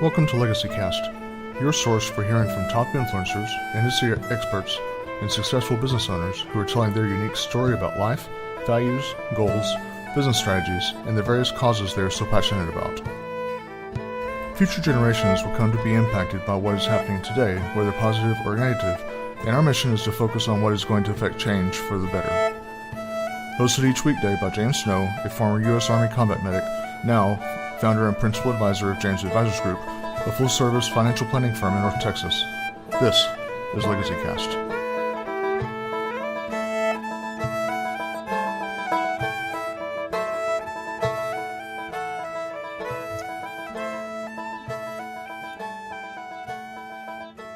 Welcome to LegacyCast, your source for hearing from top influencers, industry experts, and successful business owners who are telling their unique story about life, values, goals, business strategies, and the various causes they are so passionate about. Future generations will come to be impacted by what is happening today, whether positive or negative, and our mission is to focus on what is going to affect change for the better. Hosted each weekday by James Snow, a former U.S. Army combat medic, now founder and principal advisor of James Advisors Group, a full-service financial planning firm in North Texas. This is LegacyCast.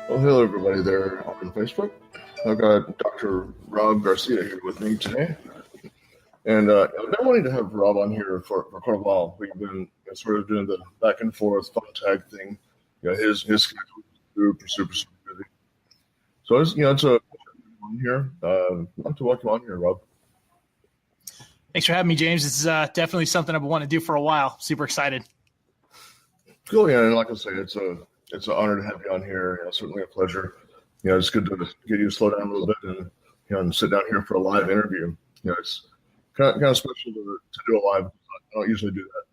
Well, hello everybody there on Facebook. I've got Dr. Rob Garcia here with me today. And I've been wanting to have Rob on here for quite a while. We've been sort of doing the back and forth phone tag thing. His schedule is super busy. So it's a on here. I'd like to welcome on here, Rob. Thanks for having me, James. It's definitely something I've been wanting to do for a while. Super excited. Cool, yeah. And like I say, it's an honor to have you on here. Certainly a pleasure. It's good to get you to slow down a little bit and sit down here for a live interview. It's kind of special to do a live. I don't usually do that.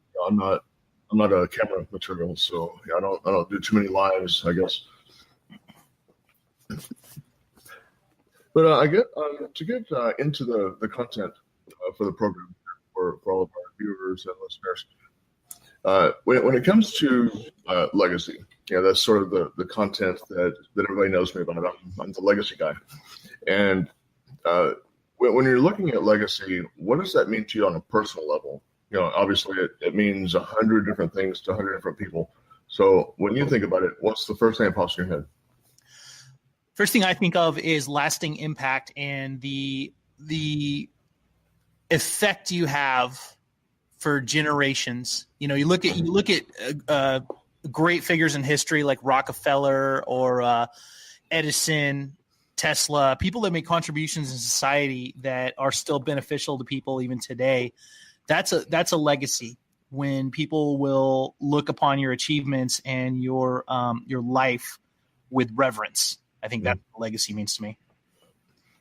I'm not a camera material, so I don't do too many lives, I guess. But I get to get into the content for the program for all of our viewers and listeners. When it comes to legacy, that's sort of the content that everybody knows me about. I'm the legacy guy, and when you're looking at legacy, what does that mean to you on a personal level? Obviously it means 100 different things to 100 different people. So when you think about it, what's the first thing that pops in your head? First thing I think of is lasting impact and the effect you have for generations. You look at great figures in history like Rockefeller or Edison, Tesla, people that make contributions in society that are still beneficial to people even today. That's a legacy when people will look upon your achievements and your life with reverence. I think that's what legacy means to me.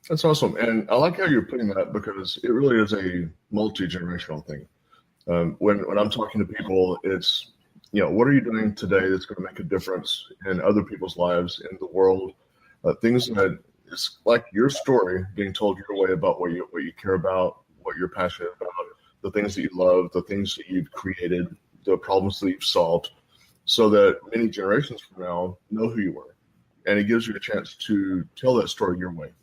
That's awesome. And I like how you're putting that because it really is a multi-generational thing. When I'm talking to people, it's, what are you doing today that's going to make a difference in other people's lives, in the world? Things that it's like your story being told your way about what you care about, what you're passionate about, the things that you love, the things that you've created, the problems that you've solved, so that many generations from now know who you were. And it gives you a chance to tell that story your way.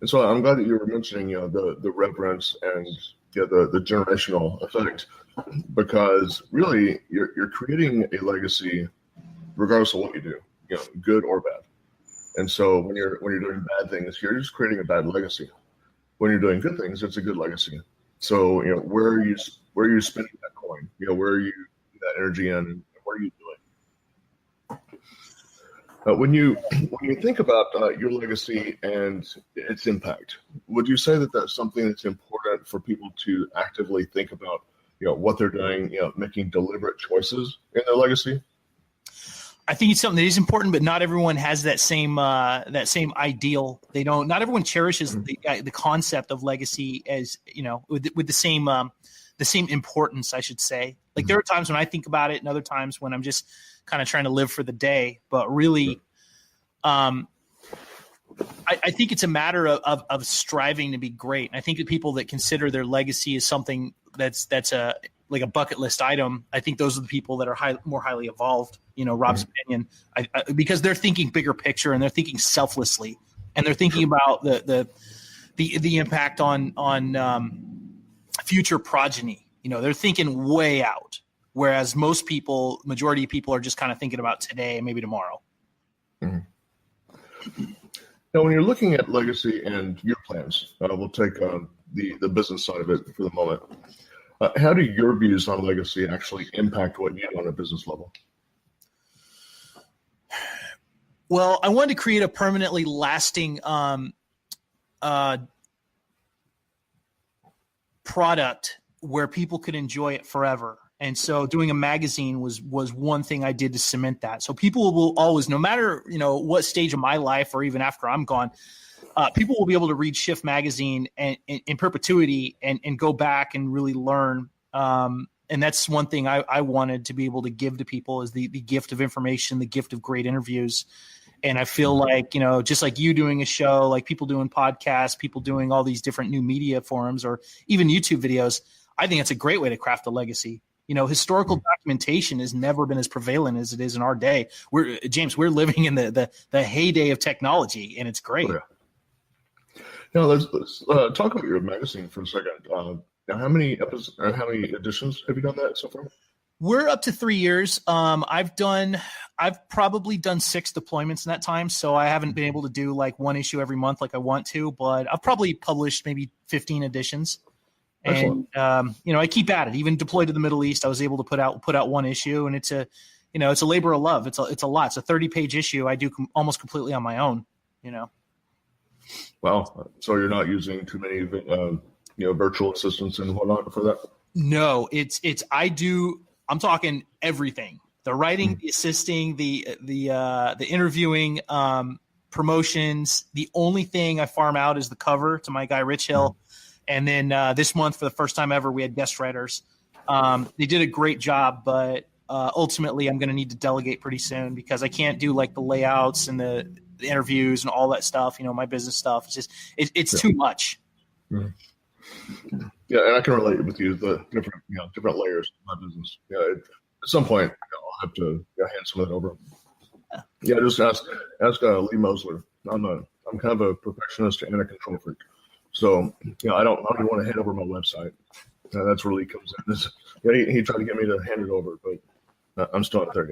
And so I'm glad that you were mentioning, the reverence and the generational effect, because really you're creating a legacy regardless of what you do, good or bad. And so when you're doing bad things, you're just creating a bad legacy. When you're doing good things, it's a good legacy. So where are you spending that coin? Where are you putting that energy in? And what are you doing? When you think about your legacy and its impact, would you say that that's something that's important for people to actively think about? What they're doing, making deliberate choices in their legacy. I think it's something that is important, but not everyone has that same ideal. They don't. Not everyone cherishes the concept of legacy as with the same importance, I should say. Like there are times when I think about it, and other times when I'm just kind of trying to live for the day. But really, I think it's a matter of striving to be great. And I think that people that consider their legacy as something that's like a bucket list item, I think those are the people that are more highly evolved. Rob's opinion, because they're thinking bigger picture and they're thinking selflessly, and they're thinking about the impact on future progeny. They're thinking way out, whereas majority of people are just kind of thinking about today and maybe tomorrow. Mm-hmm. Now, when you're looking at legacy and your plans, we'll take the business side of it for the moment. How do your views on legacy actually impact what you do on a business level? Well, I wanted to create a permanently lasting product where people could enjoy it forever. And so doing a magazine was one thing I did to cement that. So people will always, no matter, what stage of my life or even after I'm gone, people will be able to read Shift magazine and in perpetuity and go back and really learn. And that's one thing I wanted to be able to give to people is the gift of information, the gift of great interviews. And I feel like, just like you doing a show, like people doing podcasts, people doing all these different new media forums or even YouTube videos, I think it's a great way to craft a legacy. Historical documentation has never been as prevalent as it is in our day. We're living in the heyday of technology, and it's great. Oh, yeah. Let's talk about your magazine for a second. Now, how many episodes or how many editions have you done that so far? We're up to 3 years. I've probably done 6 deployments in that time, so I haven't been able to do like one issue every month like I want to, but I've probably published maybe 15 editions. Excellent. And I keep at it. Even deployed to the Middle East, I was able to put out one issue, and it's a labor of love. It's a lot. It's a 30-page issue. I do almost completely on my own. Wow. So you're not using too many virtual assistants and whatnot for that? No, I'm talking everything: the writing, the assisting, the interviewing, promotions. The only thing I farm out is the cover to my guy Rich Hill. And then this month, for the first time ever, we had guest writers. They did a great job, but ultimately I'm going to need to delegate pretty soon because I can't do like the layouts and the interviews and all that stuff, my business stuff. It's just, it's too much. Mm-hmm. Yeah. And I can relate with you, the different layers of my business. Yeah. At some point I'll have to hand some of that over. Yeah. Just ask Lee Mosler. I'm kind of a perfectionist and a control freak. So, I don't even want to hand over my website. That's where Lee comes in. He tried to get me to hand it over, but I'm still not there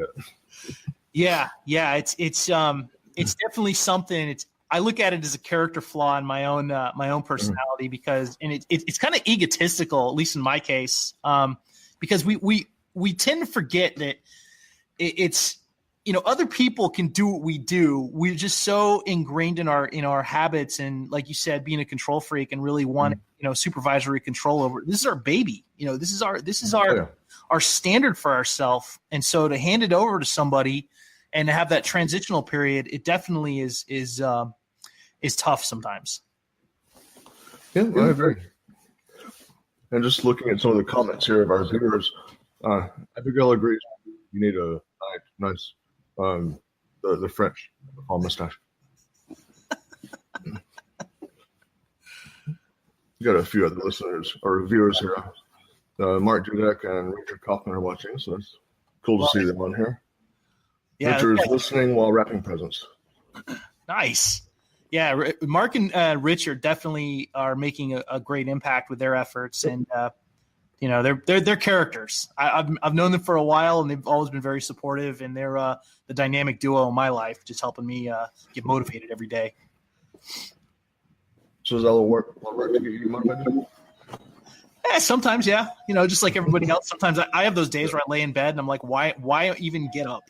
yet. Yeah. It's definitely something. I look at it as a character flaw in my own personality because, and it's kind of egotistical, at least in my case, because we tend to forget that it's. Other people can do what we do. We're just so ingrained in our habits, and like you said, being a control freak and really want supervisory control over. This is our baby. This is our standard for ourselves. And so to hand it over to somebody and to have that transitional period, it definitely is tough sometimes. Yeah, I agree. And just looking at some of the comments here of our viewers, Abigail agrees. You need a nice. The French mustache. You got a few other listeners or viewers here. Mark Dudek and Richard Kaufman are watching, so it's cool to see them on here. Yeah, Richard's listening while wrapping presents. Nice. Yeah, Mark and Richard definitely are making a great impact with their efforts, and they're characters. I've known them for a while, and they've always been very supportive. And they're the dynamic duo in my life, just helping me get motivated every day. So does that work to get you motivated? Sometimes, yeah. Just like everybody else. Sometimes I have those days where I lay in bed and I'm like, why even get up?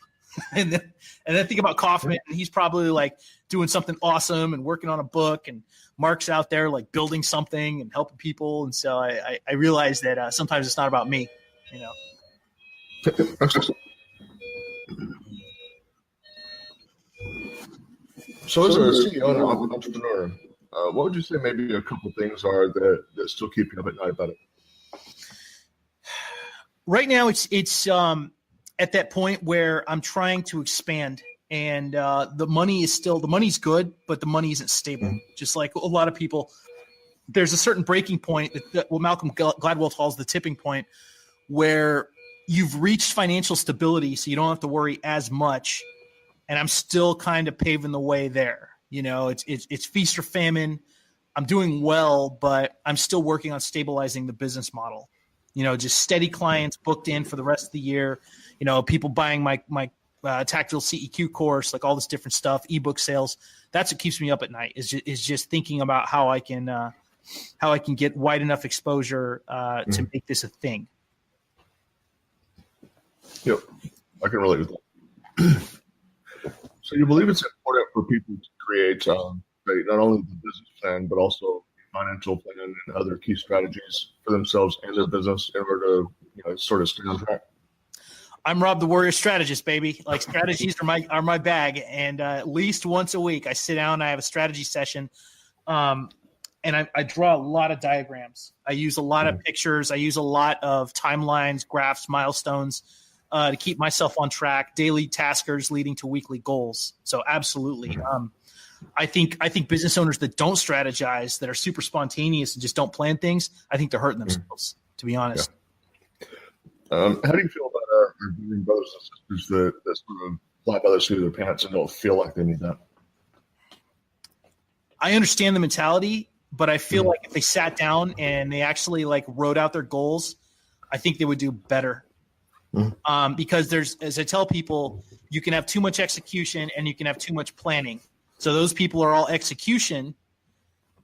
and then think about Kaufman, and he's probably like doing something awesome and working on a book, and Mark's out there like building something and helping people. And so I realize that sometimes it's not about me, So as a CEO and entrepreneur, what would you say maybe a couple things are that still keep you up at night about it? Right now, it's at that point where I'm trying to expand, and the money's good, but the money isn't stable. Mm-hmm. Just like a lot of people, there's a certain breaking point that what Malcolm Gladwell calls the tipping point, where you've reached financial stability, so you don't have to worry as much. And I'm still kind of paving the way there. It's feast or famine. I'm doing well, but I'm still working on stabilizing the business model. Just steady clients booked in for the rest of the year. People buying my tactical CEQ course, like all this different stuff, ebook sales. That's what keeps me up at night. Is just thinking about how I can get wide enough exposure to make this a thing. Yep, I can relate with that. So you believe it's important for people to create not only the business plan, but also financial plan and other key strategies for themselves and their business in order to sort of stay on track? I'm Rob, the Warrior Strategist, baby. Like strategies are my bag, and at least once a week I sit down. I have a strategy session, and I draw a lot of diagrams. I use a lot of pictures. I use a lot of timelines, graphs, milestones to keep myself on track. Daily taskers leading to weekly goals. So absolutely. I think business owners that don't strategize, that are super spontaneous and just don't plan things, I think they're hurting themselves. To be honest. Yeah. How do you feel about our brothers and sisters that sort of fly by the seat of their pants and don't feel like they need that? I understand the mentality, but I feel like if they sat down and they actually like wrote out their goals, I think they would do better. Because as I tell people, you can have too much execution and you can have too much planning. So those people are all execution.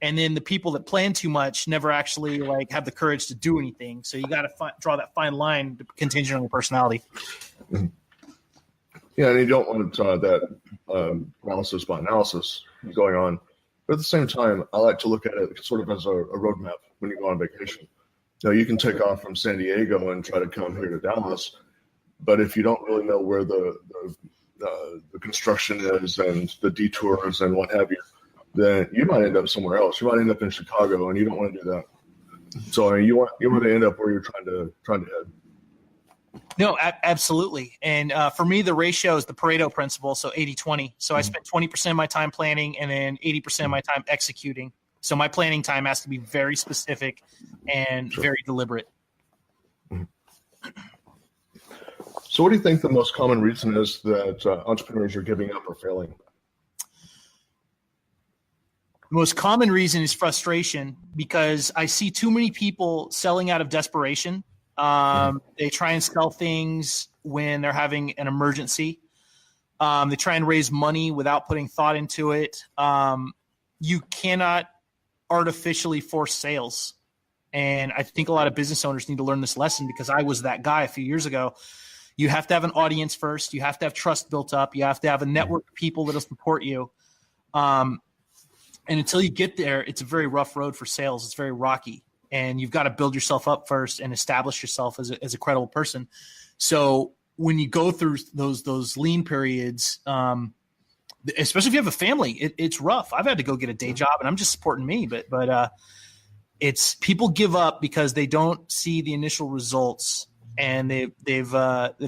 And then the people that plan too much never actually like have the courage to do anything. So you got to draw that fine line contingent on your personality. Yeah, and you don't want that paralysis by analysis going on. But at the same time, I like to look at it sort of as a roadmap when you go on vacation. You can take off from San Diego and try to come here to Dallas, but if you don't really know where the construction is and the detours and what have you, then you might end up somewhere else. You might end up in Chicago, and you don't want to do that. So you want to end up where you're trying to head. No, absolutely. And for me, the ratio is the Pareto principle, so 80-20. So I spend 20% of my time planning and then 80% of my time executing. So my planning time has to be very specific and very deliberate. So what do you think the most common reason is that entrepreneurs are giving up or failing? The most common reason is frustration, because I see too many people selling out of desperation. They try and sell things when they're having an emergency. They try and raise money without putting thought into it. You cannot artificially force sales. And I think a lot of business owners need to learn this lesson, because I was that guy a few years ago. You have to have an audience first. You have to have trust built up. You have to have a network of people that will support you. And until you get there, it's a very rough road for sales. It's very rocky, and you've got to build yourself up first and establish yourself as a credible person. So when you go through those lean periods, especially if you have a family, it's rough. I've had to go get a day job, and I'm just supporting me. But it's people give up because they don't see the initial results, and they've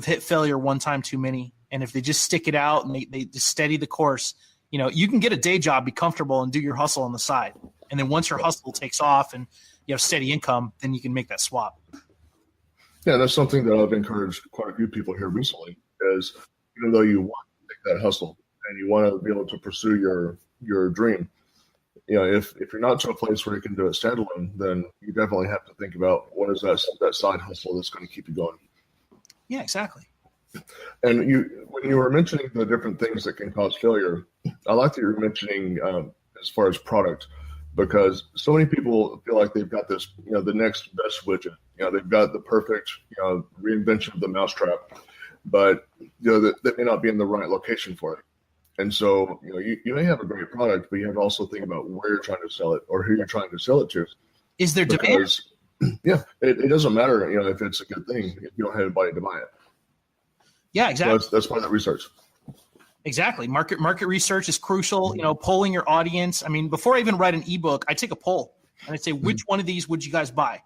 hit failure one time too many. And if they just stick it out and they just steady the course, you can get a day job, be comfortable, and do your hustle on the side. And then once your hustle takes off and you have steady income, then you can make that swap. Yeah, that's something that I've encouraged quite a few people here recently, is even though you want to take that hustle and you want to be able to pursue your dream, if you're not to a place where you can do it standalone, then you definitely have to think about what is that side hustle that's going to keep you going. Yeah, exactly. And when you were mentioning the different things that can cause failure, I like that you're mentioning as far as product, because so many people feel like they've got this, the next best widget. They've got the perfect, reinvention of the mousetrap, but they may not be in the right location for it. And so, you may have a great product, but you have to also think about where you're trying to sell it or who you're trying to sell it to. Is there demand? Yeah, it doesn't matter, if it's a good thing if you don't have anybody to buy it. Yeah, exactly. So that's part of that research. Exactly. Market research is crucial. Polling your audience. I mean, before I even write an ebook, I take a poll and I say, which one of these would you guys buy?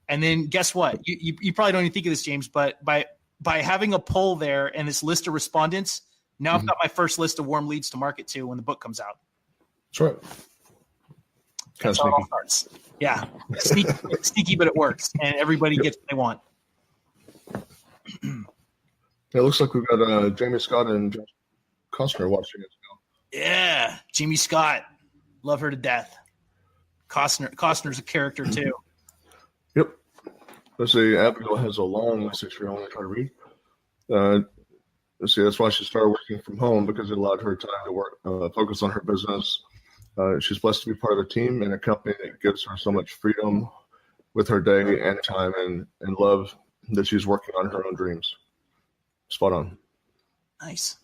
And then guess what? You probably don't even think of this, James, but by having a poll there and this list of respondents, now I've got my first list of warm leads to market to when the book comes out. That's right. That's how it all starts. Yeah. Sneaky, but it works. And everybody gets what they want. It looks like we've got Jamie Scott and Josh Costner watching us now. Yeah, Jamie Scott. Love her to death. Costner's a character, too. Yep. Let's see, Abigail has a long message here I want to try to read. Let's see, that's why she started working from home, because it allowed her time to work, focus on her business. She's blessed to be part of a team and a company that gives her so much freedom with her day and time, and love that she's working on her own dreams. Spot on. Nice.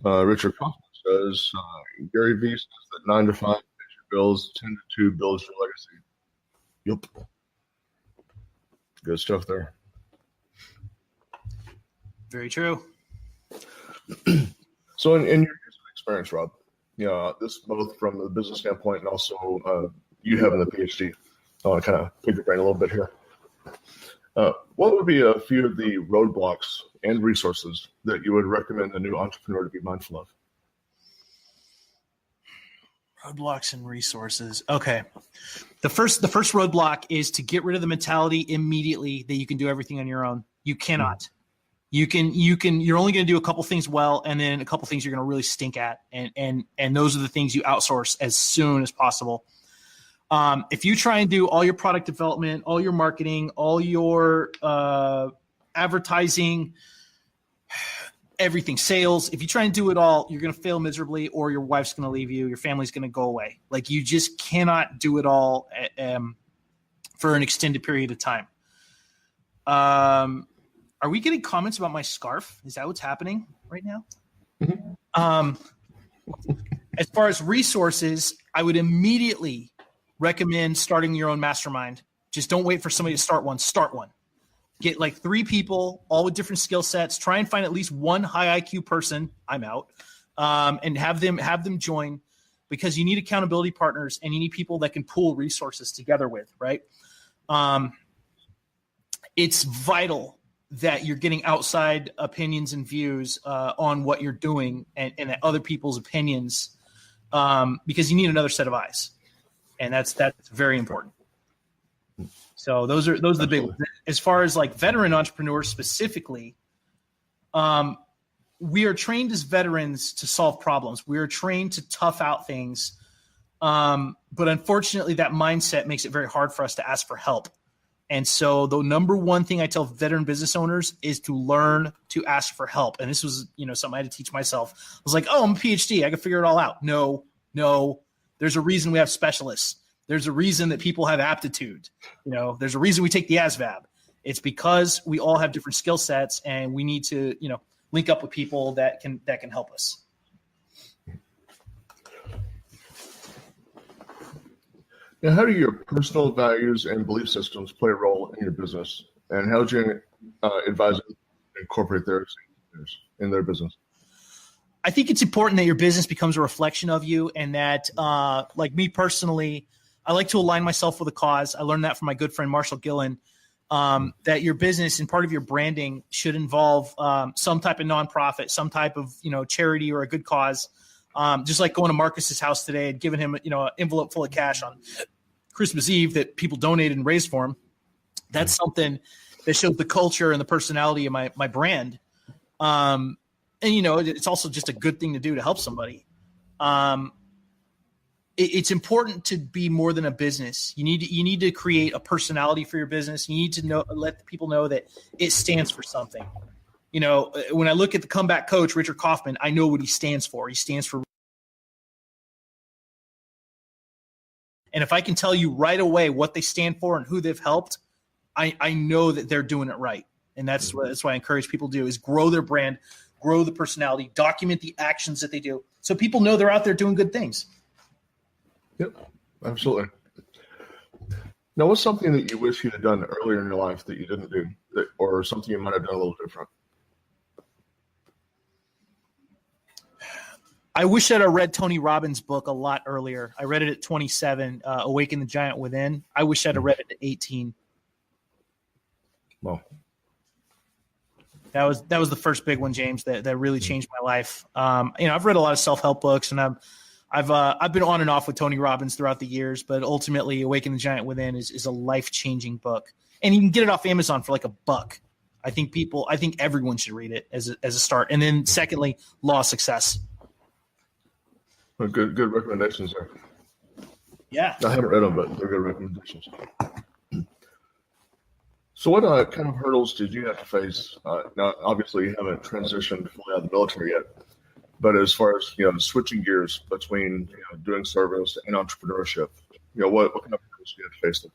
Richard Kaufman says, Gary Vee says that 9 to 5 pays your bills, 10 to 2 builds your legacy. Yep. Good stuff there. Very true. So in your experience, Rob, this both from the business standpoint and also you having the PhD. I want to kind of pick your brain a little bit here. What would be a few of the roadblocks and resources that you would recommend a new entrepreneur to be mindful of? Roadblocks and resources. Okay. The first roadblock is to get rid of the mentality immediately that you can do everything on your own. You cannot. You're only going to do a couple things well, and then a couple things you're going to really stink at. And those are the things you outsource as soon as possible. If you try and do all your product development, all your marketing, all your advertising, everything, sales, if you try and do it all, you're going to fail miserably, or your wife's going to leave you, your family's going to go away. Like, you just cannot do it all for an extended period of time. Are we getting comments about my scarf? Is that what's happening right now? Mm-hmm. As far as resources, I would immediately recommend starting your own mastermind. Just don't wait for somebody to start one. Start one. Get like 3 people, all with different skill sets. Try and find at least one high IQ person. I'm out. And have them join, because you need accountability partners and you need people that can pool resources together with, right? It's vital that you're getting outside opinions and views on what you're doing and other people's opinions, because you need another set of eyes. And that's very important. So those are the big ones. As far as like veteran entrepreneurs specifically, we are trained as veterans to solve problems. We are trained to tough out things. But unfortunately, that mindset makes it very hard for us to ask for help. And so the number one thing I tell veteran business owners is to learn to ask for help. And this was, something I had to teach myself. I was like, oh, I'm a PhD. I can figure it all out. No. There's a reason we have specialists. There's a reason that people have aptitude. There's a reason we take the ASVAB. It's because we all have different skill sets, and we need to, link up with people that can help us. Now, how do your personal values and belief systems play a role in your business, and how do you advise them to incorporate their in their business? I think it's important that your business becomes a reflection of you, and that, like me personally, I like to align myself with a cause. I learned that from my good friend Marshall Gillen, that your business and part of your branding should involve some type of nonprofit, some type of charity or a good cause. Just like going to Marcus's house today and giving him an envelope full of cash on Christmas Eve that people donated and raised for him. That's something that shows the culture and the personality of my brand. And it's also just a good thing to do to help somebody. It's important to be more than a business. You need to create a personality for your business. You need to let people know that it stands for something. When I look at the comeback coach, Richard Kaufman, I know what he stands for. He stands for. And if I can tell you right away what they stand for and who they've helped, I know that they're doing it right. And that's why I encourage people to do is grow their brand, grow the personality, document the actions that they do, so people know they're out there doing good things. Yep, absolutely. Now, what's something that you wish you had done earlier in your life that you didn't do, or something you might have done a little different? I wish I'd have read Tony Robbins' book a lot earlier. I read it at 27, Awaken the Giant Within. I wish I'd have read it at 18. Well, that was the first big one, James, that really changed my life. I've read a lot of self-help books, and I've been on and off with Tony Robbins throughout the years, but ultimately Awaken the Giant Within is a life-changing book. And you can get it off Amazon for like $1. I think everyone should read it as a start. And then secondly, Law of Success. Well, good recommendations there. Yeah. I haven't read them, but they're good recommendations. So what kind of hurdles did you have to face? Now, obviously, you haven't transitioned fully out of the military yet, but as far as switching gears between doing service and entrepreneurship, what kind of hurdles did you have to face them?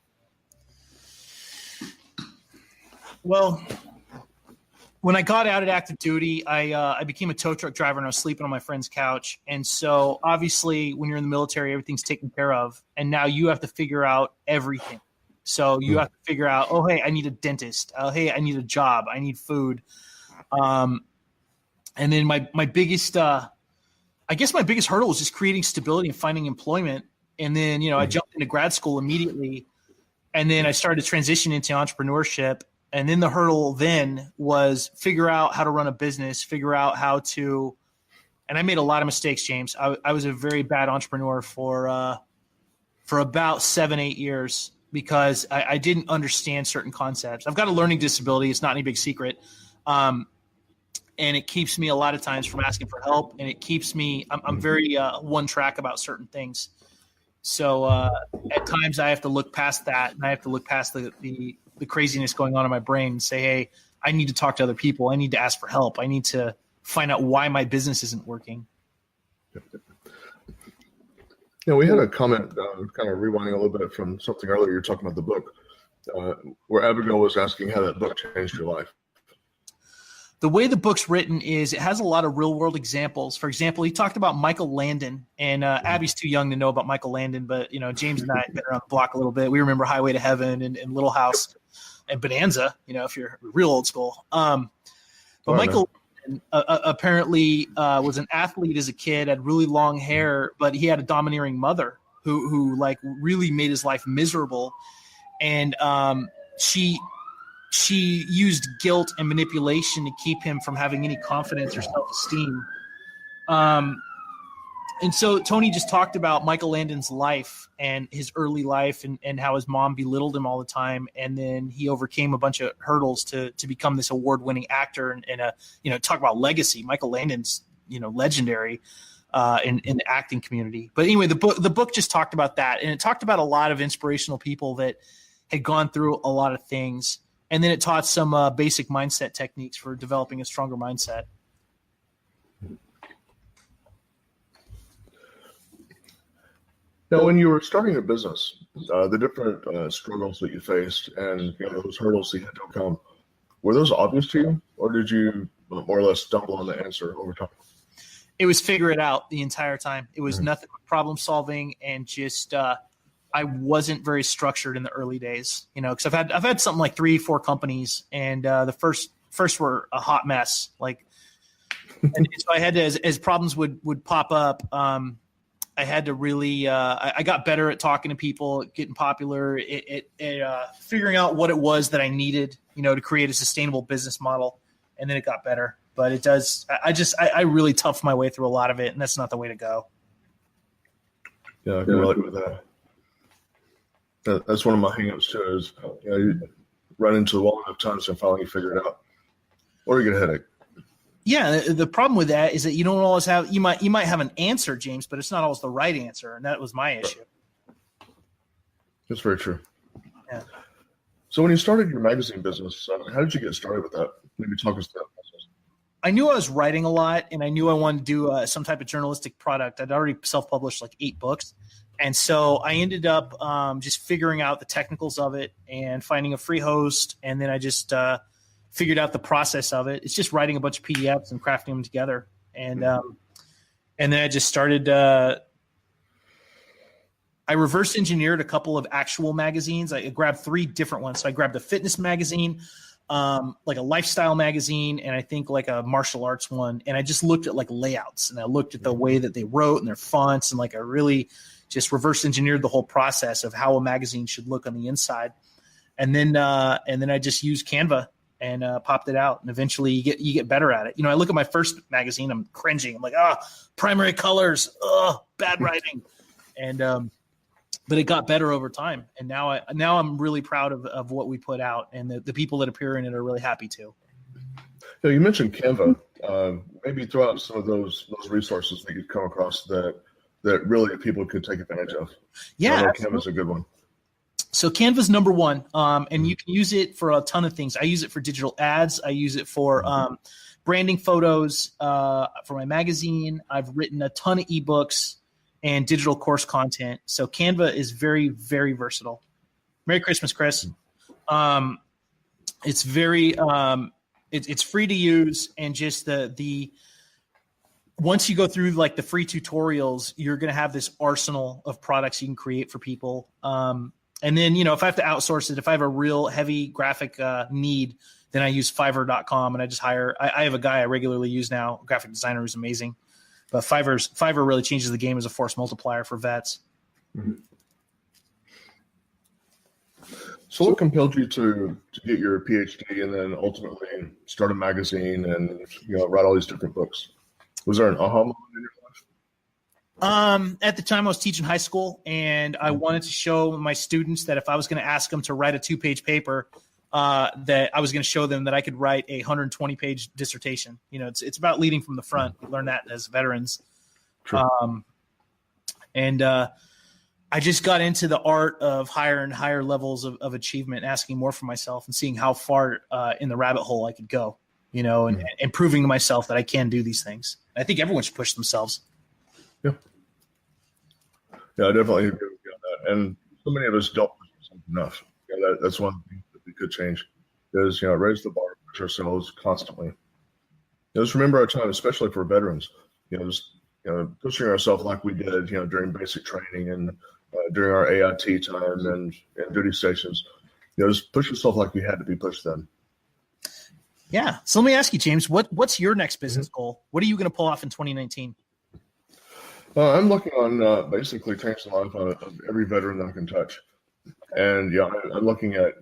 Well, when I got out at active duty, I became a tow truck driver, and I was sleeping on my friend's couch. And so obviously when you're in the military, everything's taken care of. And now you have to figure out everything. So you have to figure out, oh, hey, I need a dentist. Oh, hey, I need a job. I need food. And then my biggest, I guess my biggest hurdle was just creating stability and finding employment. And then, I jumped into grad school immediately. And then I started to transition into entrepreneurship. And then the hurdle then was figure out how to run a business, figure out how to, and I made a lot of mistakes, James. I was a very bad entrepreneur for about 7-8 years because I didn't understand certain concepts. I've got a learning disability. It's not any big secret. And it keeps me a lot of times from asking for help. And it keeps me, I'm very one track about certain things. So at times I have to look past that, and I have to look past the craziness going on in my brain and say, hey, I need to talk to other people. I need to ask for help. I need to find out why my business isn't working. We had a comment, kind of rewinding a little bit from something earlier. You're talking about the book, where Abigail was asking how that book changed your life. The way the book's written is it has a lot of real world examples. For example, he talked about Michael Landon, and Abby's too young to know about Michael Landon, but James and I have been around the block a little bit. We remember Highway to Heaven and Little House and Bonanza, if you're real old school. But Michael apparently was an athlete as a kid, had really long hair, but he had a domineering mother who like really made his life miserable. And she used guilt and manipulation to keep him from having any confidence or self-esteem. And so Tony just talked about Michael Landon's life and his early life and how his mom belittled him all the time. And then he overcame a bunch of hurdles to become this award-winning actor and talk about legacy. Michael Landon's, legendary in the acting community. But anyway, the book just talked about that. And it talked about a lot of inspirational people that had gone through a lot of things. And then it taught some basic mindset techniques for developing a stronger mindset. Now, when you were starting a business, the different struggles that you faced and those hurdles that you had to overcome, were those obvious to you, or did you more or less stumble on the answer over time? It was figure it out the entire time. It was nothing but problem solving and just I wasn't very structured in the early days, because I've had something like 3-4 companies, and the first were a hot mess. And so I had to, as problems would pop up, I had to really, I got better at talking to people, getting popular, figuring out what it was that I needed, to create a sustainable business model. And then it got better, but it does. I really toughed my way through a lot of it, and that's not the way to go. Yeah, I can relate with that. That's one of my hangups too. Is you run into the wall enough times and finally you figure it out, or you get a headache. Yeah, the problem with that is that you don't always have. You might have an answer, James, but it's not always the right answer, and that was my issue. That's very true. Yeah. So when you started your magazine business, how did you get started with that? Maybe talk us through that process. I knew I was writing a lot, and I knew I wanted to do some type of journalistic product. I'd already self-published like 8 books. And so I ended up just figuring out the technicals of it and finding a free host. And then I just figured out the process of it. It's just writing a bunch of PDFs and crafting them together. And then I just started I reverse engineered a couple of actual magazines. I grabbed 3 different ones. So I grabbed a fitness magazine, like a lifestyle magazine, and I think like a martial arts one. And I just looked at like layouts, and I looked at the way that they wrote and their fonts, and like I really just reverse engineered the whole process of how a magazine should look on the inside. And then I just used Canva and popped it out. And eventually you get better at it. I look at my first magazine, I'm cringing. I'm like, primary colors, bad writing. And, but it got better over time. And now I'm really proud of what we put out, and the people that appear in it are really happy too. You mentioned Canva. Maybe throw out some of those resources that you've come across that really people could take advantage of. Yeah, Canva's a good one. So Canva's number one, and you can use it for a ton of things. I use it for digital ads. I use it for branding photos for my magazine. I've written a ton of ebooks and digital course content. So Canva is very, very versatile. Merry Christmas, Chris. It's very it's free to use, and just the once you go through like the free tutorials, you're going to have this arsenal of products you can create for people. And then, if I have to outsource it, if I have a real heavy graphic need, then I use Fiverr.com and I just hire. I have a guy I regularly use now, a graphic designer who's amazing. But Fiverr really changes the game as a force multiplier for vets. Mm-hmm. So what compelled you to get your PhD and then ultimately start a magazine and write all these different books? Was there an aha moment in your life? At the time I was teaching high school, and I wanted to show my students that if I was going to ask them to write a 2-page paper, that I was going to show them that I could write a 120-page dissertation. It's about leading from the front. We learn that as veterans. True. I just got into the art of higher and higher levels of achievement, asking more for myself and seeing how far in the rabbit hole I could go, and proving to myself that I can do these things. I think everyone should push themselves. Yeah. Yeah, I definitely agree with you on that. And so many of us don't push ourselves enough. That's one thing that we could change is, raise the bar, push ourselves constantly. Just remember our time, especially for veterans, pushing ourselves like we did, during basic training and during our AIT time and duty stations, just push yourself like we had to be pushed then. Yeah. So let me ask you, James, what's your next business goal? What are you going to pull off in 2019? I'm looking on basically changing the life of every veteran that I can touch. And I'm looking at,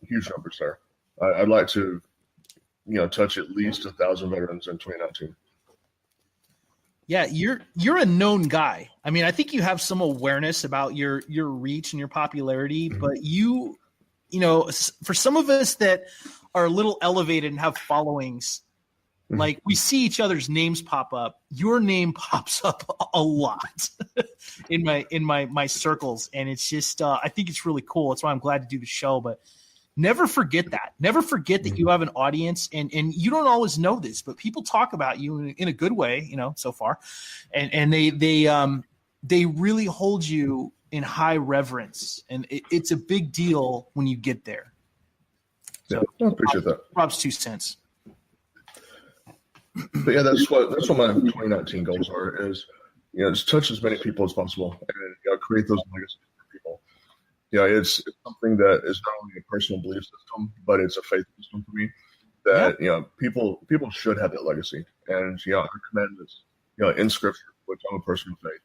huge numbers there. I'd like to, touch at least 1,000 veterans in 2019. Yeah, you're a known guy. I mean, I think you have some awareness about your reach and your popularity, but for some of us that are a little elevated and have followings, like we see each other's names pop up. Your name pops up a lot in my circles, and it's just I think it's really cool. That's why I'm glad to do the show. But never forget that. Never forget that you have an audience, and you don't always know this, but people talk about you in a good way, so far, and they really hold you in high reverence, and it's a big deal when you get there. So, I appreciate that. Rob's 2 cents. But yeah, that's what my 2019 goals are. Is just touch as many people as possible and create those legacies for people. It's something that is not only a personal belief system, but it's a faith system for me. That people should have that legacy, and our commandments, in Scripture, which I'm a person of faith,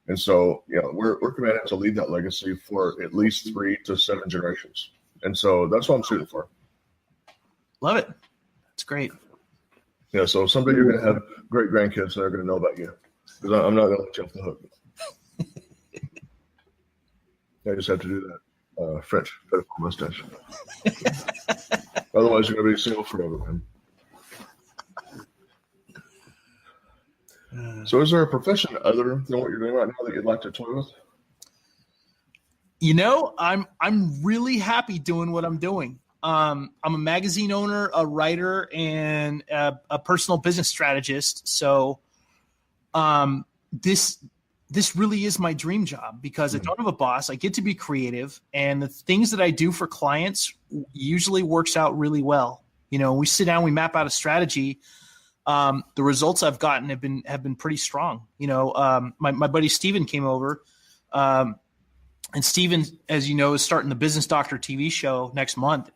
and so we're commanded to leave that legacy for at least 3 to 7 generations, and so that's what I'm shooting for. Love it. It's great. Yeah, so someday you're going to have great grandkids that are going to know about you, because I'm not going to let you off the hook. I just have to do that French pedophile mustache. Otherwise, you're going to be single forever, man. So is there a profession other than what you're doing right now that you'd like to toy with? I'm really happy doing what I'm doing. I'm a magazine owner, a writer, and a personal business strategist. So this really is my dream job because I don't have a boss. I get to be creative, and the things that I do for clients usually works out really well. We sit down, we map out a strategy. The results I've gotten have been pretty strong. My buddy Steven came over, and Steven, as you know, is starting the Business Doctor TV show next month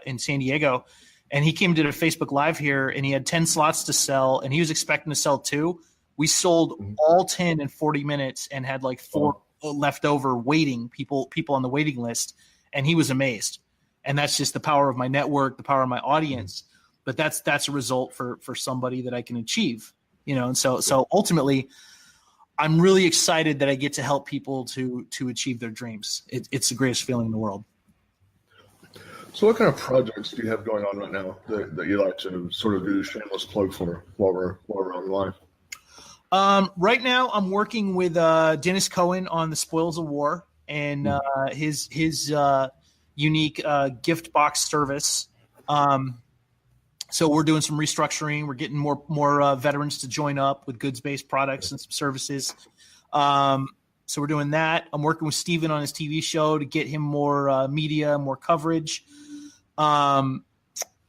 in San Diego. And he came to the Facebook Live here, and he had 10 slots to sell, and he was expecting to sell 2. We sold all 10 in 40 minutes and had like 4 left over waiting, people on the waiting list. And he was amazed. And that's just the power of my network, the power of my audience. But that's a result for somebody that I can achieve, And so ultimately, I'm really excited that I get to help people to achieve their dreams. It's the greatest feeling in the world. So what kind of projects do you have going on right now that you like to sort of do a shameless plug for while we're on live? Right now, I'm working with Dennis Cohen on the Spoils of War and his unique gift box service. So we're doing some restructuring. We're getting more veterans to join up with goods-based products and some services. So we're doing that. I'm working with Steven on his TV show to get him more media, more coverage.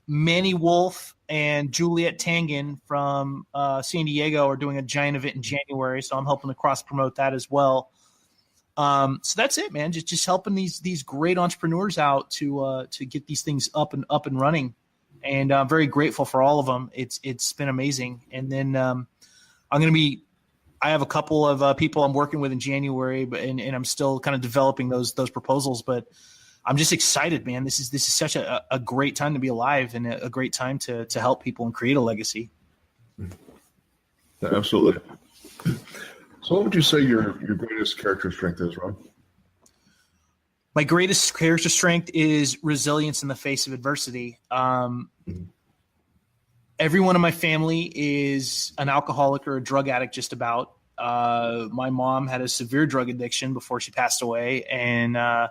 Manny Wolf and Juliet Tangen from San Diego are doing a giant event in January, so I'm helping to cross-promote that as well. So that's it, man. Just helping these great entrepreneurs out to get these things up and running. And I'm very grateful for all of them. It's been amazing. And then I have a couple of people I'm working with in January, and I'm still kind of developing those proposals. But I'm just excited, man. This is such a great time to be alive, and a great time to help people and create a legacy. Yeah, absolutely. So what would you say your greatest character strength is, Rob? My greatest character strength is resilience in the face of adversity. Everyone in my family is an alcoholic or a drug addict, just about. My mom had a severe drug addiction before she passed away, and I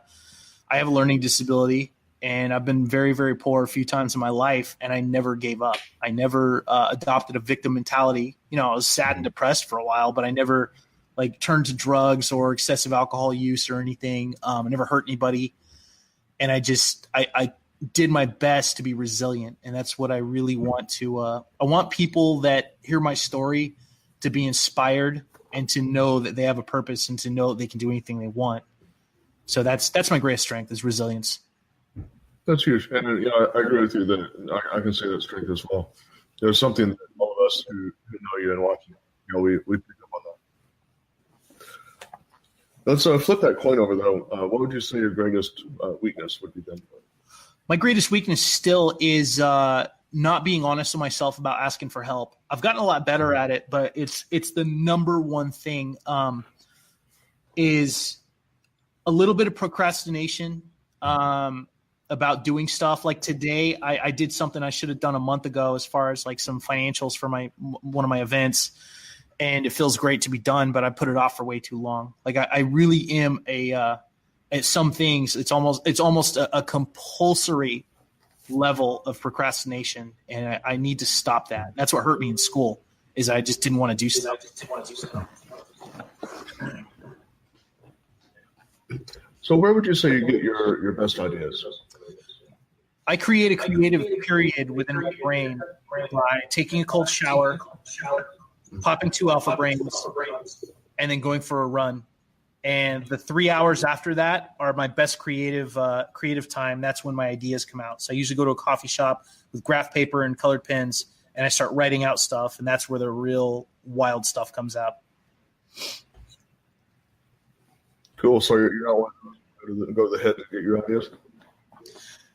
have a learning disability, and I've been very, very poor a few times in my life, and I never gave up. I never adopted a victim mentality. I was sad and depressed for a while, but I never turned to drugs or excessive alcohol use or anything. I never hurt anybody. And I did my best to be resilient. And that's what I really want to, I want people that hear my story to be inspired and to know that they have a purpose and to know that they can do anything they want. So that's my greatest strength, is resilience. That's huge. And I agree with you that I can say that strength as well. There's something that all of us who know you and watch you, we pick up on that. Let's flip that coin over, though. What would you say your greatest weakness would be then? My greatest weakness still is not being honest with myself about asking for help. I've gotten a lot better at it, but it's the number one thing, is a little bit of procrastination about doing stuff. Like today, I did something I should have done a month ago as far as some financials for one of my events. And it feels great to be done, but I put it off for way too long. I really am at some things, it's almost a compulsory level of procrastination, and I need to stop that. That's what hurt me in school, is I just didn't want to do stuff. So where would you say you get your best ideas? I create a creative period within my brain by taking a cold shower, popping 2 alpha brains, and then going for a run. And the 3 hours after that are my best creative time. That's when my ideas come out. So I usually go to a coffee shop with graph paper and colored pens, and I start writing out stuff, and that's where the real wild stuff comes out. Cool. So you're not wanting to go to the head to get your ideas?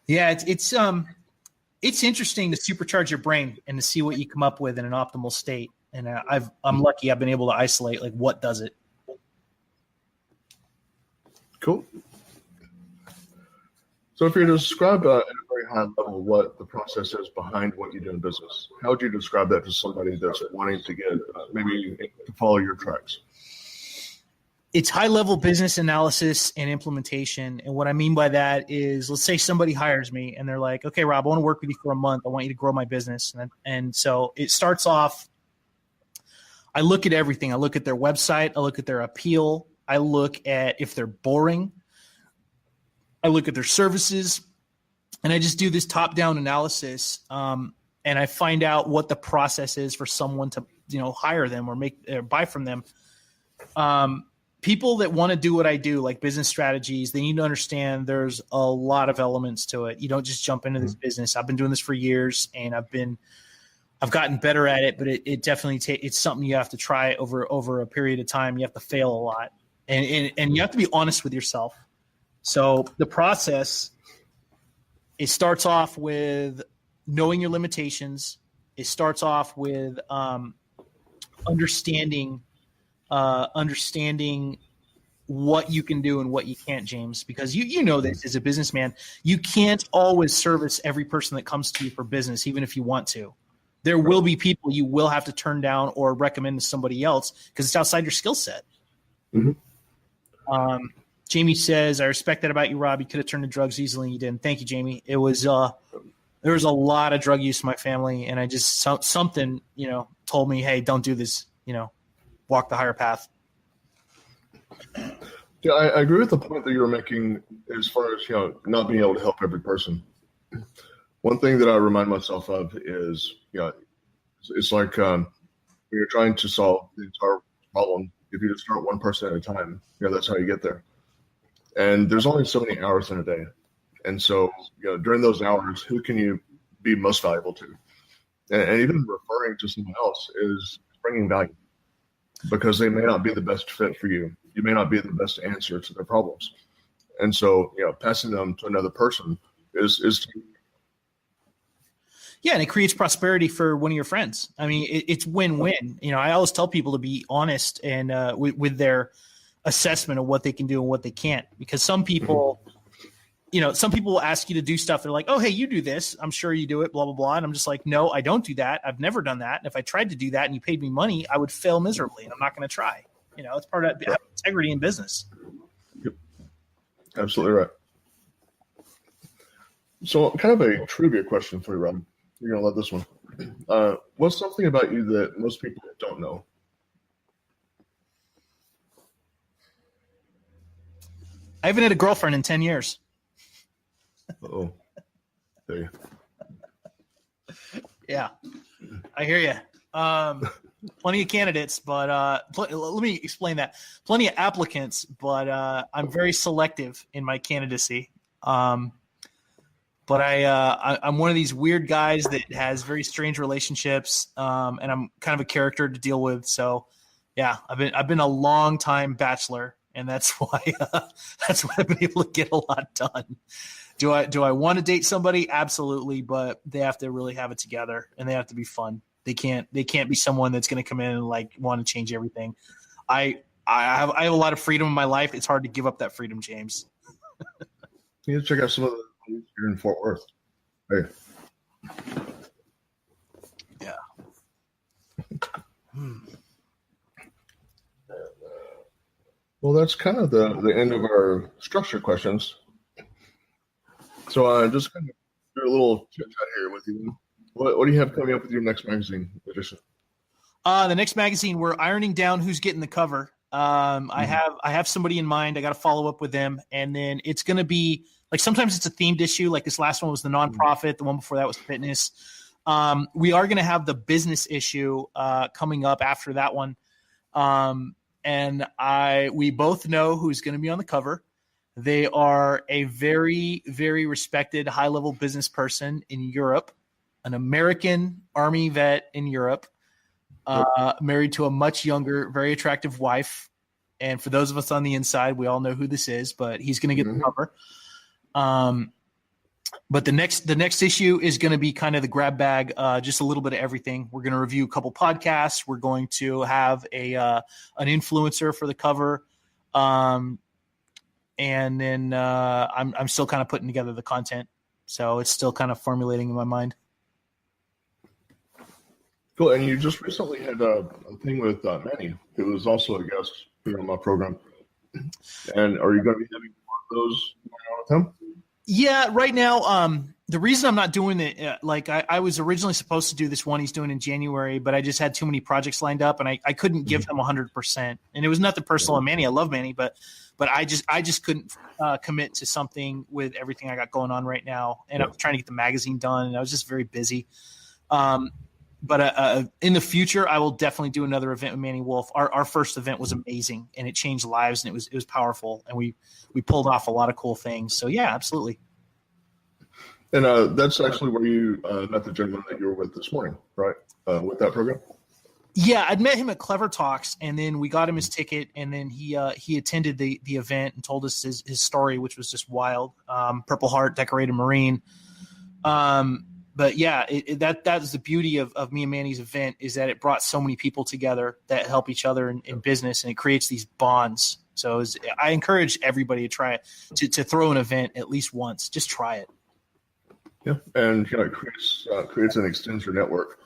Yeah, it's interesting to supercharge your brain and to see what you come up with in an optimal state. And I'm lucky I've been able to isolate what does it. Cool. So if you're to describe at a very high level what the process is behind what you do in business, how would you describe that to somebody that's wanting to get maybe to follow your tracks? It's high-level business analysis and implementation. And what I mean by that is, let's say somebody hires me and they're like, okay, Rob, I want to work with you for a month. I want you to grow my business. And so it starts off, I look at everything. I look at their website. I look at their appeal. I look at if they're boring. I look at their services. And I just do this top-down analysis. And I find out what the process is for someone to, hire them or buy from them. People that want to do what I do, like business strategies, they need to understand there's a lot of elements to it. You don't just jump into this business. I've been doing this for years, and I've gotten better at it, but it definitely it's something you have to try over a period of time. You have to fail a lot, and you have to be honest with yourself. So the process, it starts off with knowing your limitations. It starts off with understanding what you can do and what you can't, James, because you know this as a businessman. You can't always service every person that comes to you for business, even if you want to. There will be people you will have to turn down or recommend to somebody else because it's outside your skill set. Mm-hmm. Jamie says, I respect that about you, Rob. You could have turned to drugs easily and you didn't. Thank you, Jamie. It was there was a lot of drug use in my family, and I just something told me, hey, don't do this. Walk the higher path. Yeah, I agree with the point that you were making as far as not being able to help every person. One thing that I remind myself of is it's like when you're trying to solve the entire problem, if you just start one person at a time, that's how you get there. And there's only so many hours in a day. And so, during those hours, who can you be most valuable to? And even referring to someone else is bringing value, because they may not be the best fit for you. You may not be the best answer to their problems. And so, passing them to another person is yeah, and it creates prosperity for one of your friends. I mean, it's win-win. I always tell people to be honest and with their assessment of what they can do and what they can't, because some people, some people will ask you to do stuff. They're like, oh, hey, you do this. I'm sure you do it, blah, blah, blah. And I'm just like, no, I don't do that. I've never done that. And if I tried to do that and you paid me money, I would fail miserably, and I'm not going to try. It's part of integrity in business. Yep. Absolutely right. So kind of a trivia question for you, Rob. You're going to love this one. What's something about you that most people don't know? I haven't had a girlfriend in 10 years. Oh, there you. Yeah, I hear you. Plenty of candidates, but let me explain that. Plenty of applicants, but I'm very selective in my candidacy. But I'm one of these weird guys that has very strange relationships, and I'm kind of a character to deal with. So, yeah, I've been a long time bachelor, and that's why I've been able to get a lot done. Do I want to date somebody? Absolutely, but they have to really have it together, and they have to be fun. They can't be someone that's going to come in and want to change everything. I have a lot of freedom in my life. It's hard to give up that freedom, James. You need to check out some of the here in Fort Worth. Hey. Yeah. Well, that's kind of the end of our structured questions. So just kind of do a little chit chat here with you. What do you have coming up with your next magazine edition? The next magazine, we're ironing down who's getting the cover. I have somebody in mind. I got to follow up with them, and then it's going to be sometimes it's a themed issue. Like this last one was the nonprofit. The one before that was fitness. We are going to have the business issue coming up after that one, and we both know who's going to be on the cover. They are a very, very respected high-level business person in Europe, an American Army vet in Europe, married to a much younger, very attractive wife. And for those of us on the inside, we all know who this is, but he's going to get the cover. But the next issue is going to be kind of the grab bag, just a little bit of everything. We're going to review a couple podcasts. We're going to have an influencer for the cover. And then I'm still kind of putting together the content. So it's still kind of formulating in my mind. Cool. And you just recently had a thing with Manny, who was also a guest here on my program. And are you going to be having more of those going on with him? Yeah, right now, the reason I'm not doing it, I was originally supposed to do this one he's doing in January, but I just had too many projects lined up, and I couldn't give him 100%. And it was nothing personal on Manny. I love Manny, but I just couldn't commit to something with everything I got going on right now. And I was trying to get the magazine done, and I was just very busy. But in the future, I will definitely do another event with Manny Wolf. Our first event was amazing, and it changed lives, and it was powerful, and we pulled off a lot of cool things. So yeah, absolutely. And that's actually where you met the gentleman that you were with this morning, right? With that program. Yeah, I'd met him at Clever Talks, and then we got him his ticket, and then he attended the event and told us his story, which was just wild. Purple Heart, decorated Marine. But yeah, that is the beauty of me and Manny's event, is that it brought so many people together that help each other in business, and it creates these bonds. So I encourage everybody to try it, to throw an event at least once. Just try it. Yeah, and it creates and extends your network.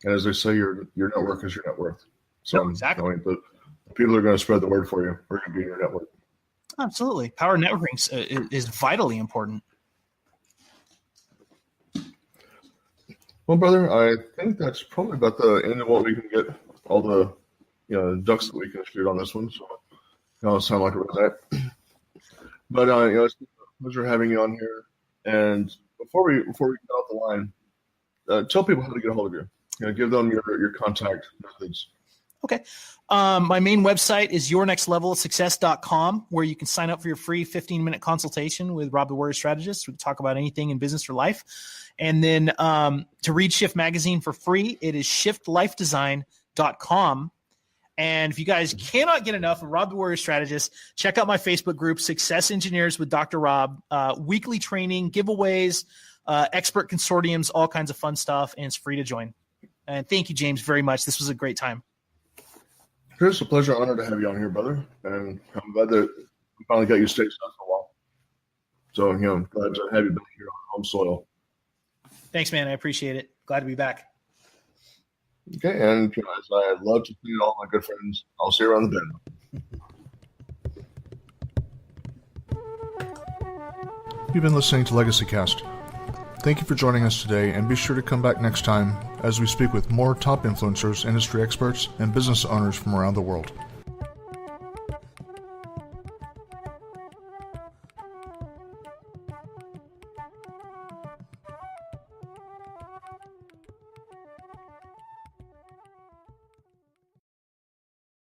And as they say, your network is your net worth. So exactly. The people are going to spread the word for you. We're going to be in your network. Absolutely. Power networking is vitally important. Well, brother, I think that's probably about the end of what we can get, all the ducks that we can shoot on this one. So it'll sound like a rosette. But it's been a pleasure having you on here. And before we get off the line, tell people how to get a hold of you. Give them your contact methods. Okay. My main website is yournextlevelofsuccess.com, where you can sign up for your free 15-minute consultation with Rob the Warrior Strategist. We talk about anything in business or life. And then to read Shift Magazine for free, it is shiftlifedesign.com. And if you guys cannot get enough of Rob the Warrior Strategist, check out my Facebook group, Success Engineers with Dr. Rob. Weekly training, giveaways, expert consortiums, all kinds of fun stuff, and it's free to join. And thank you, James, very much. This was a great time. Chris, a pleasure, honor to have you on here, brother. And I'm glad that we finally got you stateside for a while. So, I'm glad to have you back here on home soil. Thanks, man. I appreciate it. Glad to be back. Okay, and as I love to see all my good friends, I'll see you around the bend. You've been listening to Legacy Cast. Thank you for joining us today, and be sure to come back next time as we speak with more top influencers, industry experts, and business owners from around the world.